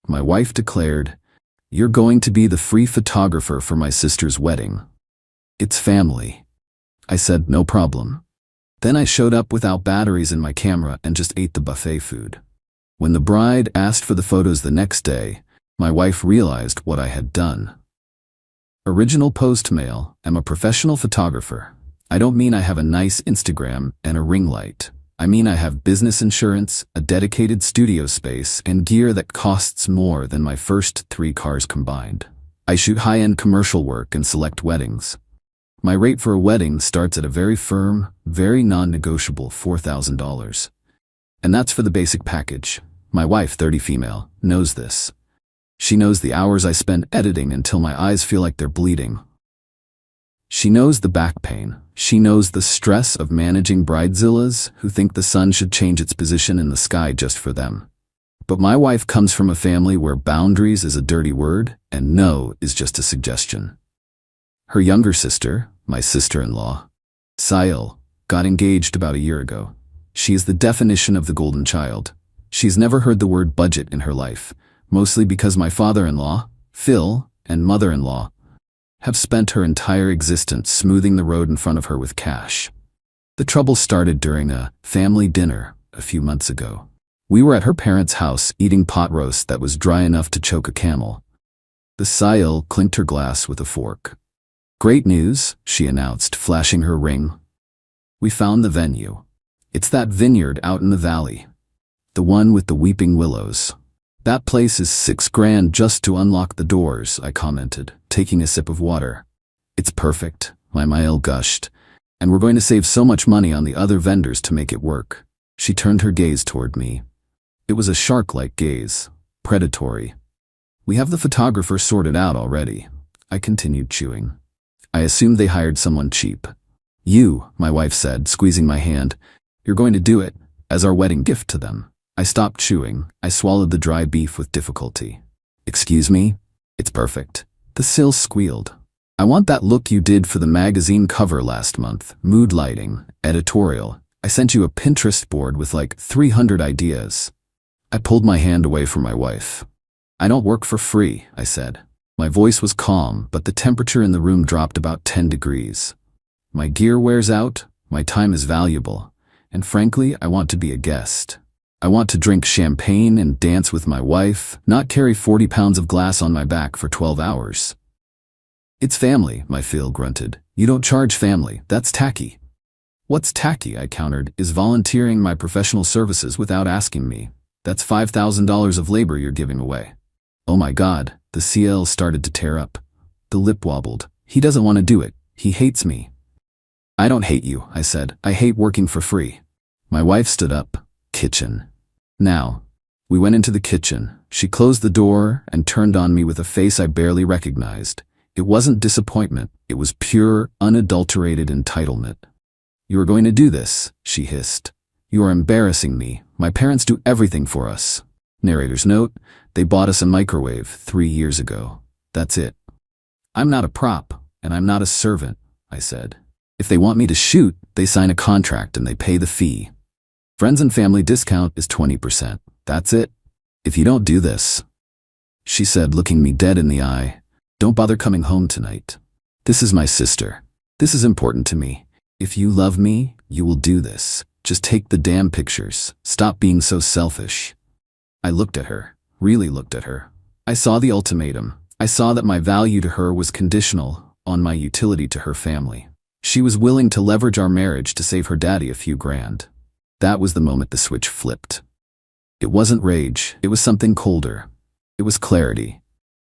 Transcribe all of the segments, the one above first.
My wife declared, "You're going to be the free photographer for my sister's wedding. It's family." I said, "No problem." Then I showed up without batteries in my camera and just ate the buffet food. When the bride asked for the photos the next day, my wife realized what I had done. Original post mail. I'm a professional photographer. I don't mean I have a nice Instagram and a ring light. I mean I have business insurance, a dedicated studio space, and gear that costs more than my first 3 cars combined. I shoot high-end commercial work and select weddings. My rate for a wedding starts at a very firm, very non-negotiable $4,000. And that's for the basic package. My wife, 30 female, knows this. She knows the hours I spend editing until my eyes feel like they're bleeding. She knows the back pain. She knows the stress of managing bridezillas who think the sun should change its position in the sky just for them. But my wife comes from a family where boundaries is a dirty word and no is just a suggestion. Her younger sister, my sister-in-law, Sail, got engaged about a year ago. She is the definition of the golden child. She's never heard the word budget in her life, mostly because my father-in-law, Phil, and mother-in-law have spent her entire existence smoothing the road in front of her with cash. The trouble started during a family dinner a few months ago. We were at her parents' house eating pot roast that was dry enough to choke a camel. The Sail clinked her glass with a fork. "Great news," she announced, flashing her ring. "We found the venue. It's that vineyard out in the valley. The one with the weeping willows. That place is $6,000 just to unlock the doors," I commented, taking a sip of water. "It's perfect," my Mael gushed, "and we're going to save so much money on the other vendors to make it work." She turned her gaze toward me. It was a shark-like gaze, predatory. "We have the photographer sorted out already," I continued chewing. "I assumed they hired someone cheap." "You," my wife said, squeezing my hand, "you're going to do it, as our wedding gift to them." I stopped chewing. I swallowed the dry beef with difficulty. "Excuse me? It's perfect." The Sil squealed. "I want that look you did for the magazine cover last month. Mood lighting, editorial. I sent you a Pinterest board with like 300 ideas." I pulled my hand away from my wife. "I don't work for free," I said. My voice was calm, but the temperature in the room dropped about 10 degrees. "My gear wears out, my time is valuable, and frankly, I want to be a guest. I want to drink champagne and dance with my wife, not carry 40 pounds of glass on my back for 12 hours. "It's family," my Phil grunted. "You don't charge family, that's tacky." "What's tacky," I countered, "is volunteering my professional services without asking me. That's $5,000 of labor you're giving away." "Oh my God," the CL started to tear up. The lip wobbled. "He doesn't want to do it. He hates me." "I don't hate you," I said. "I hate working for free." My wife stood up. "Kitchen. Now." We went into the kitchen. She closed the door and turned on me with a face I barely recognized. It wasn't disappointment. It was pure, unadulterated entitlement. "You are going to do this," she hissed. "You are embarrassing me. My parents do everything for us." Narrator's note, they bought us a microwave 3 years ago. That's it. "I'm not a prop, and I'm not a servant," I said. "If they want me to shoot, they sign a contract and they pay the fee. Friends and family discount is 20%. That's it. If you don't do this," she said, looking me dead in the eye, "don't bother coming home tonight. This is my sister. This is important to me. If you love me, you will do this. Just take the damn pictures. Stop being so selfish." I looked at her, really looked at her. I saw the ultimatum. I saw that my value to her was conditional on my utility to her family. She was willing to leverage our marriage to save her daddy a few grand. That was the moment the switch flipped. It wasn't rage, it was something colder. It was clarity.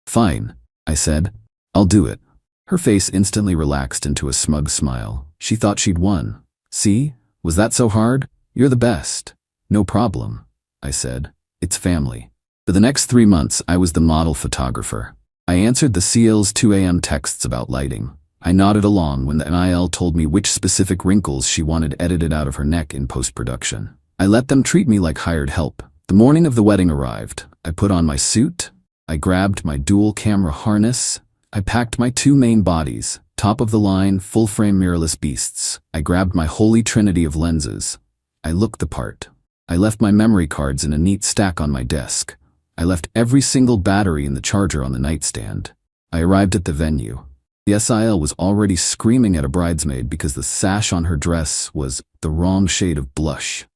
"Fine," I said. "I'll do it." Her face instantly relaxed into a smug smile. She thought she'd won. "See? Was that so hard? You're the best." "No problem," I said. "It's family." For the next 3 months, I was the model photographer. I answered the CL's 2 a.m. texts about lighting. I nodded along when the NIL told me which specific wrinkles she wanted edited out of her neck in post-production. I let them treat me like hired help. The morning of the wedding arrived. I put on my suit. I grabbed my dual-camera harness. I packed my 2 main bodies, top-of-the-line, full-frame mirrorless beasts. I grabbed my holy trinity of lenses. I looked the part. I left my memory cards in a neat stack on my desk. I left every single battery in the charger on the nightstand. I arrived at the venue. The SIL was already screaming at a bridesmaid because the sash on her dress was the wrong shade of blush.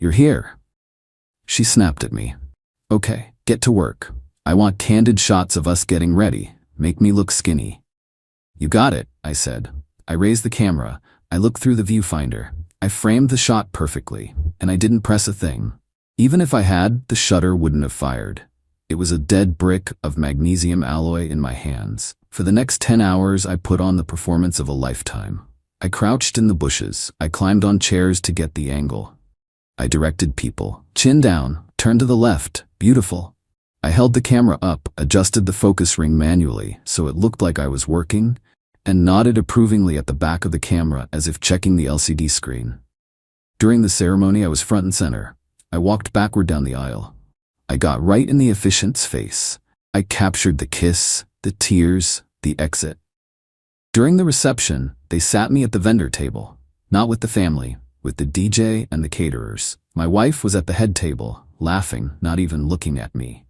"You're here." She snapped at me. "Okay, get to work. I want candid shots of us getting ready. Make me look skinny." "You got it," I said. I raised the camera. I looked through the viewfinder. I framed the shot perfectly, and I didn't press a thing. Even if I had, the shutter wouldn't have fired. It was a dead brick of magnesium alloy in my hands. For the next 10 hours, I put on the performance of a lifetime. I crouched in the bushes. I climbed on chairs to get the angle. I directed people. Chin down, turn to the left, beautiful. I held the camera up, adjusted the focus ring manually so it looked like I was working, and nodded approvingly at the back of the camera as if checking the LCD screen. During the ceremony, I was front and center. I walked backward down the aisle. I got right in the officiant's face. I captured the kiss, the tears, the exit. During the reception, they sat me at the vendor table, not with the family, with the DJ and the caterers. My wife was at the head table, laughing, not even looking at me.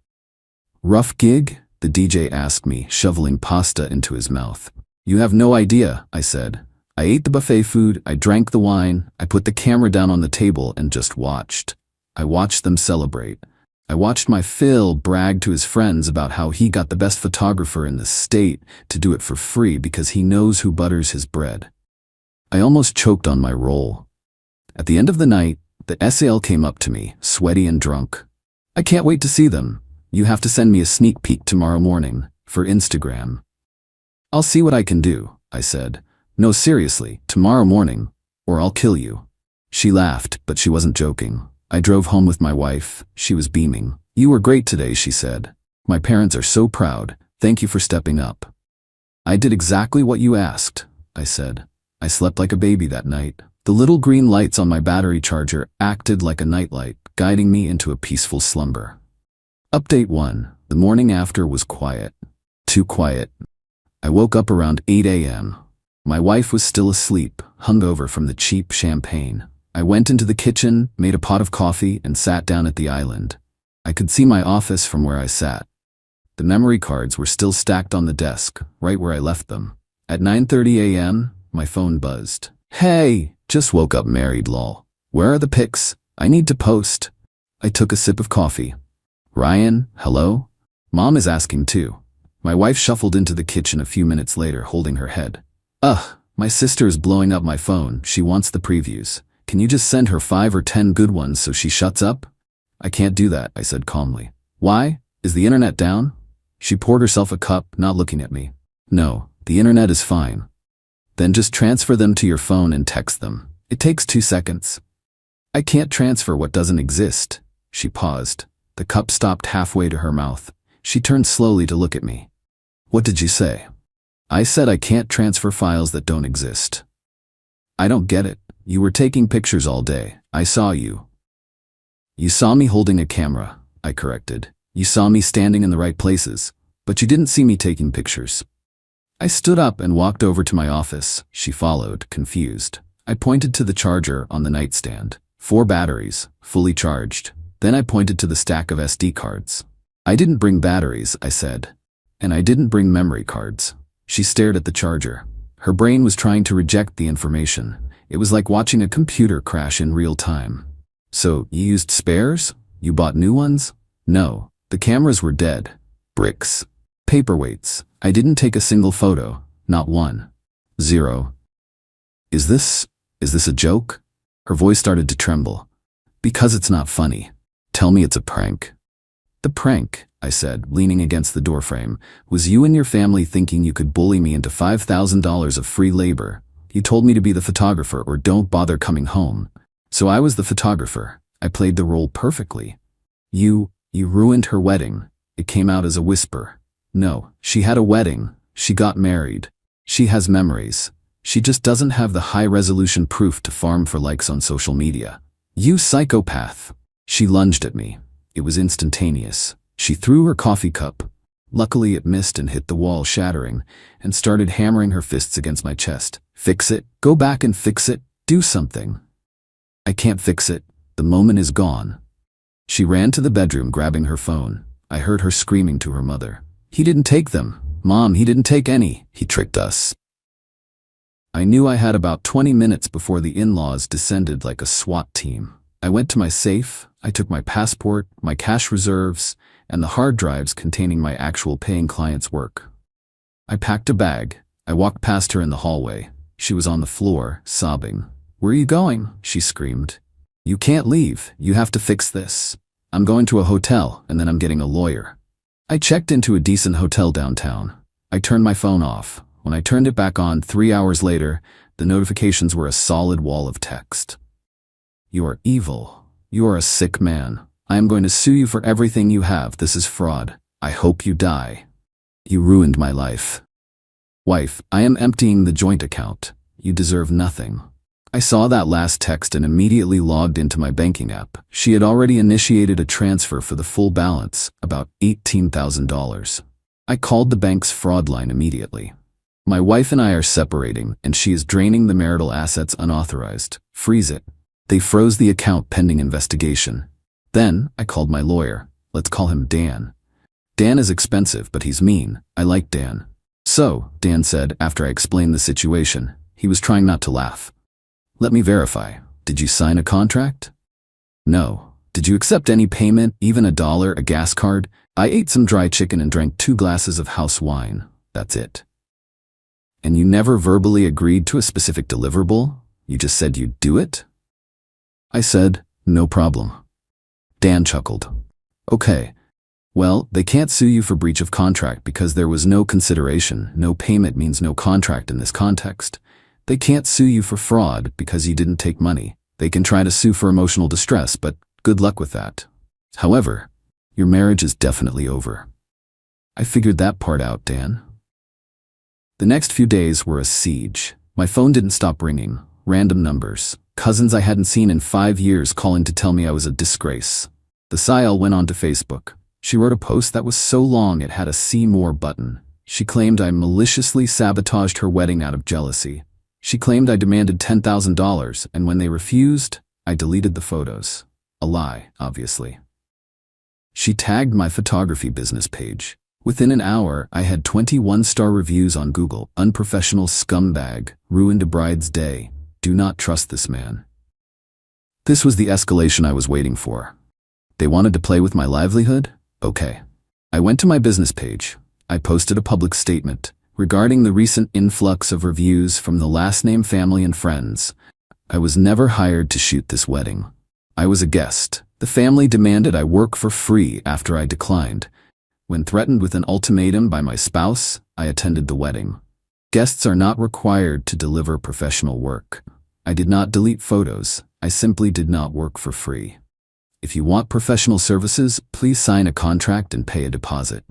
"Rough gig?" the DJ asked me, shoveling pasta into his mouth. "You have no idea," I said. I ate the buffet food, I drank the wine, I put the camera down on the table and just watched. I watched them celebrate. I watched my Phil brag to his friends about how he got the best photographer in the state to do it for free because he knows who butters his bread. I almost choked on my roll. At the end of the night, the SAL came up to me, sweaty and drunk. "I can't wait to see them. You have to send me a sneak peek tomorrow morning, for Instagram." "I'll see what I can do," I said. "No, seriously, tomorrow morning, or I'll kill you." She laughed, but she wasn't joking. I drove home with my wife. She was beaming. "You were great today," she said. "My parents are so proud. Thank you for stepping up." "I did exactly what you asked," I said. I slept like a baby that night. The little green lights on my battery charger acted like a nightlight, guiding me into a peaceful slumber. Update 1. The morning after was quiet. Too quiet. I woke up around 8 a.m. My wife was still asleep, hungover from the cheap champagne. I went into the kitchen, made a pot of coffee, and sat down at the island. I could see my office from where I sat. The memory cards were still stacked on the desk, right where I left them. At 9:30 a.m., my phone buzzed. "Hey, just woke up married lol. Where are the pics? I need to post." I took a sip of coffee. "Ryan, hello? Mom is asking too." My wife shuffled into the kitchen a few minutes later, holding her head. "Ugh, my sister is blowing up my phone. She wants the previews. Can you just send her 5 or 10 good ones so she shuts up?" "I can't do that," I said calmly. "Why? Is the internet down?" She poured herself a cup, not looking at me. "No, the internet is fine." "Then just transfer them to your phone and text them. It takes 2 seconds. "I can't transfer what doesn't exist." She paused. The cup stopped halfway to her mouth. She turned slowly to look at me. "What did you say?" "I said I can't transfer files that don't exist." "I don't get it. You were taking pictures all day. I saw you." "You saw me holding a camera," I corrected. "You saw me standing in the right places, but you didn't see me taking pictures." I stood up and walked over to my office. She followed, confused. I pointed to the charger on the nightstand. 4 batteries, fully charged. Then I pointed to the stack of SD cards. "I didn't bring batteries," I said. "And I didn't bring memory cards." She stared at the charger. Her brain was trying to reject the information. It was like watching a computer crash in real time. "So, you used spares? You bought new ones?" "No, the cameras were dead. Bricks. Paperweights. I didn't take a single photo. Not one. 0. Is this a joke?" Her voice started to tremble. "Because it's not funny. Tell me it's a prank." "The prank," I said, leaning against the doorframe, "was you and your family thinking you could bully me into $5,000 of free labor. You told me to be the photographer or don't bother coming home. So I was the photographer. I played the role perfectly. You ruined her wedding." It came out as a whisper. "No, she had a wedding. She got married. She has memories. She just doesn't have the high-resolution proof to farm for likes on social media." "You psychopath." She lunged at me. It was instantaneous. She threw her coffee cup. Luckily it missed and hit the wall, shattering, and started hammering her fists against my chest. "Fix it. Go back and fix it. Do something." "I can't fix it. The moment is gone." She ran to the bedroom, grabbing her phone. I heard her screaming to her mother. "He didn't take them. Mom, he didn't take any. He tricked us." I knew I had about 20 minutes before the in-laws descended like a SWAT team. I went to my safe, I took my passport, my cash reserves, and the hard drives containing my actual paying clients' work. I packed a bag. I walked past her in the hallway. She was on the floor, sobbing. "Where are you going?" she screamed. "You can't leave. You have to fix this. I'm going to a hotel, and then I'm getting a lawyer." I checked into a decent hotel downtown. I turned my phone off. When I turned it back on 3 hours later, the notifications were a solid wall of text. "You are evil. You are a sick man. I am going to sue you for everything you have. This is fraud. I hope you die. You ruined my life. Wife, I am emptying the joint account. You deserve nothing." I saw that last text and immediately logged into my banking app. She had already initiated a transfer for the full balance, about $18,000. I called the bank's fraud line immediately. "My wife and I are separating, and she is draining the marital assets unauthorized. Freeze it." They froze the account pending investigation. Then I called my lawyer. Let's call him Dan. Dan is expensive, but he's mean. I like Dan. "So," Dan said after I explained the situation. He was trying not to laugh. "Let me verify. Did you sign a contract?" "No." "Did you accept any payment, even $1, a gas card?" "I ate some dry chicken and drank 2 glasses of house wine. That's it." "And you never verbally agreed to a specific deliverable? You just said you'd do it?" I said, "No problem." Dan chuckled. "Okay. Well, they can't sue you for breach of contract because there was no consideration. No payment means no contract in this context. They can't sue you for fraud because you didn't take money. They can try to sue for emotional distress, but good luck with that. However, your marriage is definitely over." "I figured that part out, Dan." The next few days were a siege. My phone didn't stop ringing. Random numbers. Cousins I hadn't seen in 5 years calling to tell me I was a disgrace. The Sayal went onto Facebook. She wrote a post that was so long it had a "See More" button. She claimed I maliciously sabotaged her wedding out of jealousy. She claimed I demanded $10,000, and when they refused, I deleted the photos. A lie, obviously. She tagged my photography business page. Within an hour, I had 21-star reviews on Google. "Unprofessional scumbag, ruined a bride's day. Do not trust this man." This was the escalation I was waiting for. They wanted to play with my livelihood? Okay. I went to my business page. I posted a public statement regarding the recent influx of reviews from the last name family and friends. I was never hired to shoot this wedding. I was a guest. The family demanded I work for free after I declined. When threatened with an ultimatum by my spouse, I attended the wedding. Guests are not required to deliver professional work. I did not delete photos. I simply did not work for free. If you want professional services, please sign a contract and pay a deposit.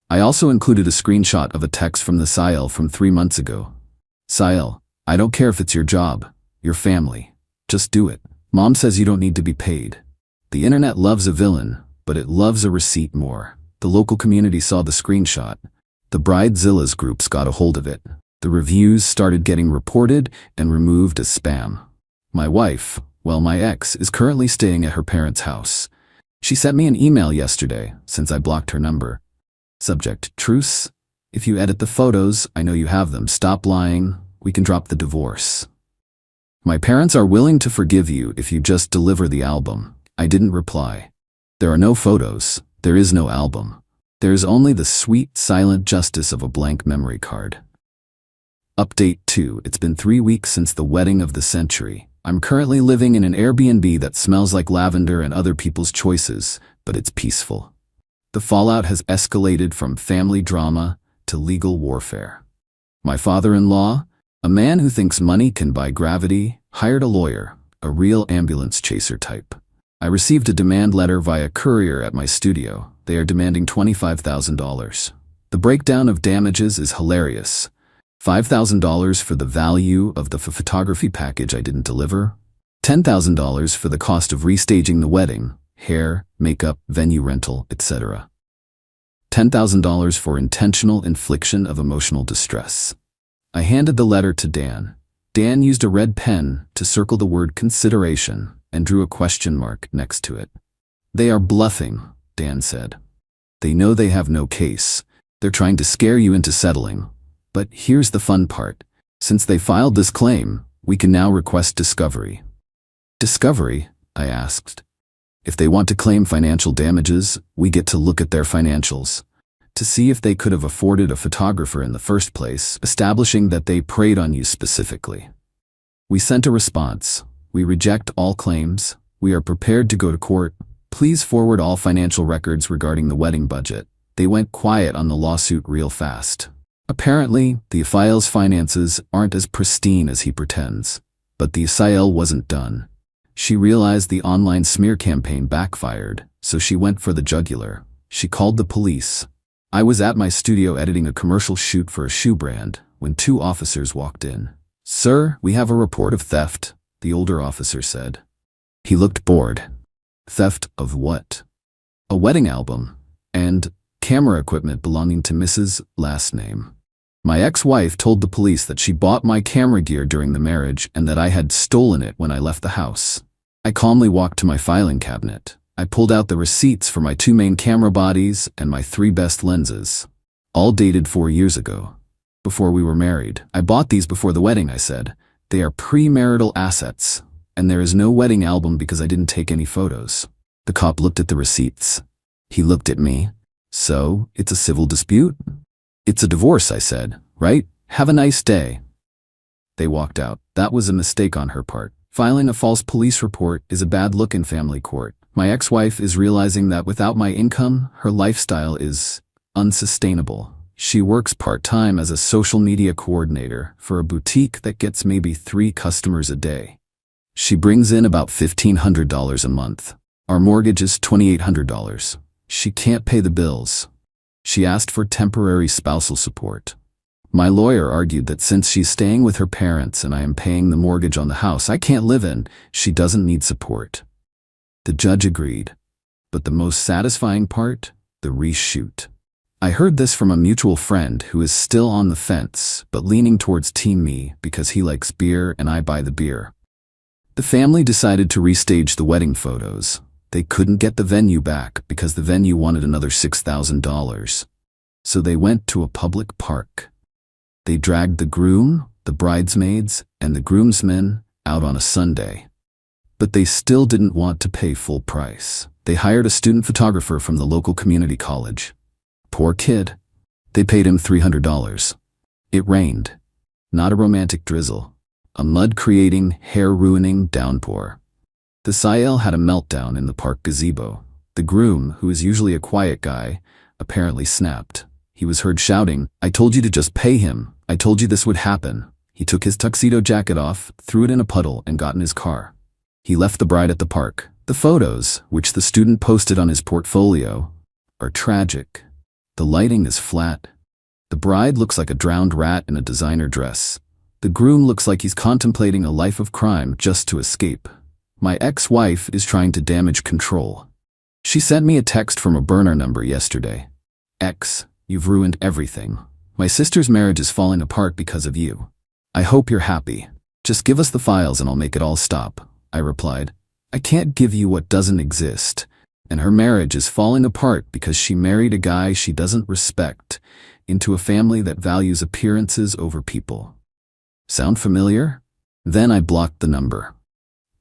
I also included a screenshot of a text from the Sayal from 3 months ago. "Sayal, I don't care if it's your job, your family. Just do it. Mom says you don't need to be paid." The internet loves a villain, but it loves a receipt more. The local community saw the screenshot. The Bridezilla's groups got a hold of it. The reviews started getting reported and removed as spam. My wife, well, my ex, is currently staying at her parents' house. She sent me an email yesterday, since I blocked her number. Subject: truce. If you edit the photos, I know you have them. Stop lying. We can drop the divorce. My parents are willing to forgive you if you just deliver the album. I didn't reply. There are no photos. There is no album. There is only the sweet, silent justice of a blank memory card. Update 2. It's been 3 weeks since the wedding of the century. I'm currently living in an Airbnb that smells like lavender and other people's choices, but it's peaceful. The fallout has escalated from family drama to legal warfare. My father-in-law, a man who thinks money can buy gravity, hired a lawyer, a real ambulance chaser type. I received a demand letter via courier at my studio. They are demanding $25,000. The breakdown of damages is hilarious. $5,000 for the value of the photography package I didn't deliver. $10,000 for the cost of restaging the wedding, hair, makeup, venue rental, etc. $10,000 for intentional infliction of emotional distress. I handed the letter to Dan. Dan used a red pen to circle the word consideration and drew a question mark next to it. "They are bluffing," Dan said. They know they have no case. They're trying to scare you into settling. But here's the fun part. Since they filed this claim, we can now request discovery. Discovery? I asked. If they want to claim financial damages, we get to look at their financials to see if they could have afforded a photographer in the first place, establishing that they preyed on you specifically. We sent a response. We reject all claims. We are prepared to go to court. Please forward all financial records regarding the wedding budget. They went quiet on the lawsuit real fast. Apparently, the Aphael's finances aren't as pristine as he pretends. But the Aphael wasn't done. She realized the online smear campaign backfired, so she went for the jugular. She called the police. I was at my studio editing a commercial shoot for a shoe brand when 2 officers walked in. "Sir, we have a report of theft," the older officer said. He looked bored. "Theft of what?" "A wedding album and camera equipment belonging to Mrs. last name. My ex-wife told the police that she bought my camera gear during the marriage and that I had stolen it when I left the house." I calmly walked to my filing cabinet. I pulled out the receipts for my 2 main camera bodies and my 3 best lenses, all dated 4 years ago, before we were married. "I bought these before the wedding," I said. "They are premarital assets, and there is no wedding album because I didn't take any photos." The cop looked at the receipts. He looked at me. "So, it's a civil dispute?" "It's a divorce," I said. "Right? Have a nice day." They walked out. That was a mistake on her part. Filing a false police report is a bad look in family court. My ex-wife is realizing that without my income, her lifestyle is unsustainable. She works part-time as a social media coordinator for a boutique that gets maybe 3 customers a day. She brings in about $1,500 a month. Our mortgage is $2,800. She can't pay the bills. She asked for temporary spousal support. My lawyer argued that since she's staying with her parents and I am paying the mortgage on the house I can't live in, she doesn't need support. The judge agreed. But the most satisfying part? The reshoot. I heard this from a mutual friend who is still on the fence, but leaning towards Team Me because he likes beer and I buy the beer. The family decided to restage the wedding photos. They couldn't get the venue back because the venue wanted another $6,000. So they went to a public park. They dragged the groom, the bridesmaids, and the groomsmen out on a Sunday. But they still didn't want to pay full price. They hired a student photographer from the local community college. Poor kid. They paid him $300. It rained. Not a romantic drizzle. A mud-creating, hair-ruining downpour. The Aphael had a meltdown in the park gazebo. The groom, who is usually a quiet guy, apparently snapped. He was heard shouting, "I told you to just pay him. I told you this would happen." He took his tuxedo jacket off, threw it in a puddle, and got in his car. He left the bride at the park. The photos, which the student posted on his portfolio, are tragic. The lighting is flat. The bride looks like a drowned rat in a designer dress. The groom looks like he's contemplating a life of crime just to escape. My ex-wife is trying to damage control. She sent me a text from a burner number yesterday. "X, you've ruined everything. My sister's marriage is falling apart because of you. I hope you're happy. Just give us the files and I'll make it all stop," I replied. "I can't give you what doesn't exist. And her marriage is falling apart because she married a guy she doesn't respect into a family that values appearances over people." Sound familiar? Then I blocked the number.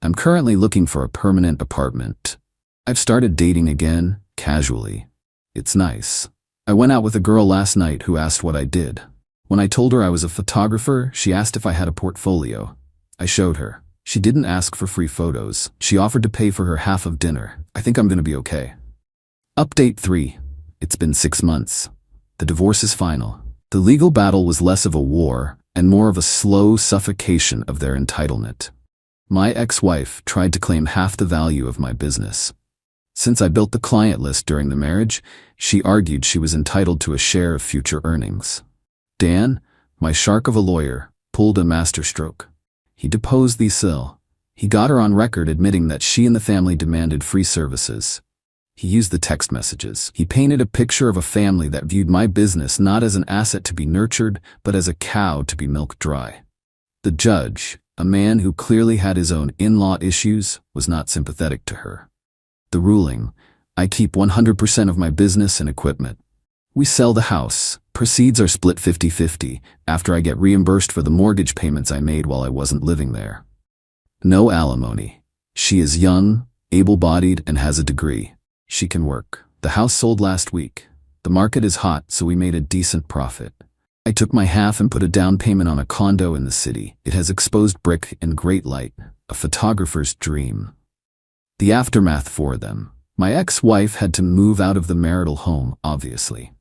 I'm currently looking for a permanent apartment. I've started dating again, casually. It's nice. I went out with a girl last night who asked what I did. When I told her I was a photographer, she asked if I had a portfolio. I showed her. She didn't ask for free photos. She offered to pay for her half of dinner. I think I'm gonna be okay. Update 3. It's been 6 months. The divorce is final. The legal battle was less of a war and more of a slow suffocation of their entitlement. My ex-wife tried to claim half the value of my business. Since I built the client list during the marriage, she argued she was entitled to a share of future earnings. Dan, my shark of a lawyer, pulled a masterstroke. He deposed the Aphael. He got her on record admitting that she and the family demanded free services. He used the text messages. He painted a picture of a family that viewed my business not as an asset to be nurtured, but as a cow to be milked dry. The judge, a man who clearly had his own in-law issues, was not sympathetic to her. The ruling, I keep 100% of my business and equipment. We sell the house. Proceeds are split 50-50 after I get reimbursed for the mortgage payments I made while I wasn't living there. No alimony. She is young, able-bodied, and has a degree. She can work. The house sold last week. The market is hot, so we made a decent profit. I took my half and put a down payment on a condo in the city. It has exposed brick and great light, a photographer's dream. The aftermath for them. My ex-wife had to move out of the marital home, obviously.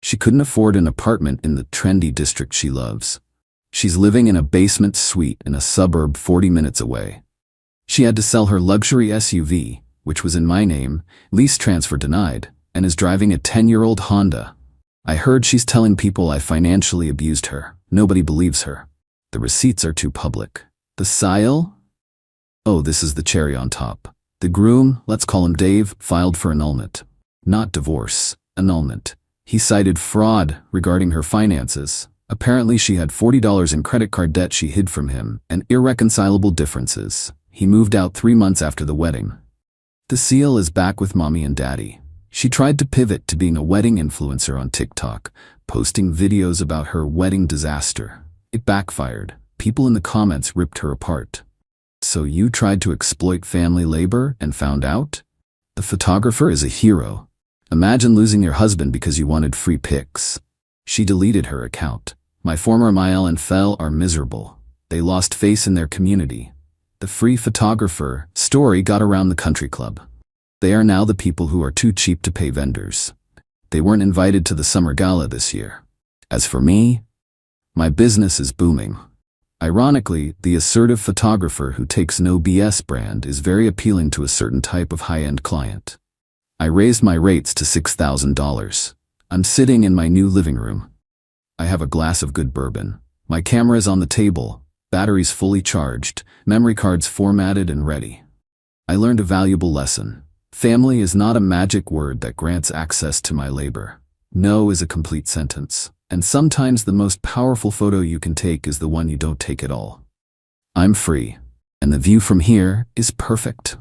She couldn't afford an apartment in the trendy district she loves. She's living in a basement suite in a suburb 40 minutes away. She had to sell her luxury SUV, which was in my name, lease transfer denied, and is driving a 10-year-old Honda. I heard she's telling people I financially abused her. Nobody believes her. The receipts are too public. The sale? Oh, this is the cherry on top. The groom, let's call him Dave, filed for annulment. Not divorce, annulment. He cited fraud regarding her finances. Apparently she had $40 in credit card debt she hid from him, and irreconcilable differences. He moved out 3 months after the wedding. The seal is back with mommy and daddy. She tried to pivot to being a wedding influencer on TikTok, posting videos about her wedding disaster. It backfired. People in the comments ripped her apart. So you tried to exploit family labor and found out? The photographer is a hero. Imagine losing your husband because you wanted free pics. She deleted her account. My former Mael and Fel are miserable. They lost face in their community. The free photographer story got around the country club. They are now the people who are too cheap to pay vendors. They weren't invited to the summer gala this year. As for me, my business is booming. Ironically, the assertive photographer who takes no BS brand is very appealing to a certain type of high-end client. I raised my rates to $6,000. I'm sitting in my new living room. I have a glass of good bourbon. My camera is on the table, batteries fully charged, memory cards formatted and ready. I learned a valuable lesson. Family is not a magic word that grants access to my labor. No is a complete sentence. And sometimes the most powerful photo you can take is the one you don't take at all. I'm free. And the view from here is perfect.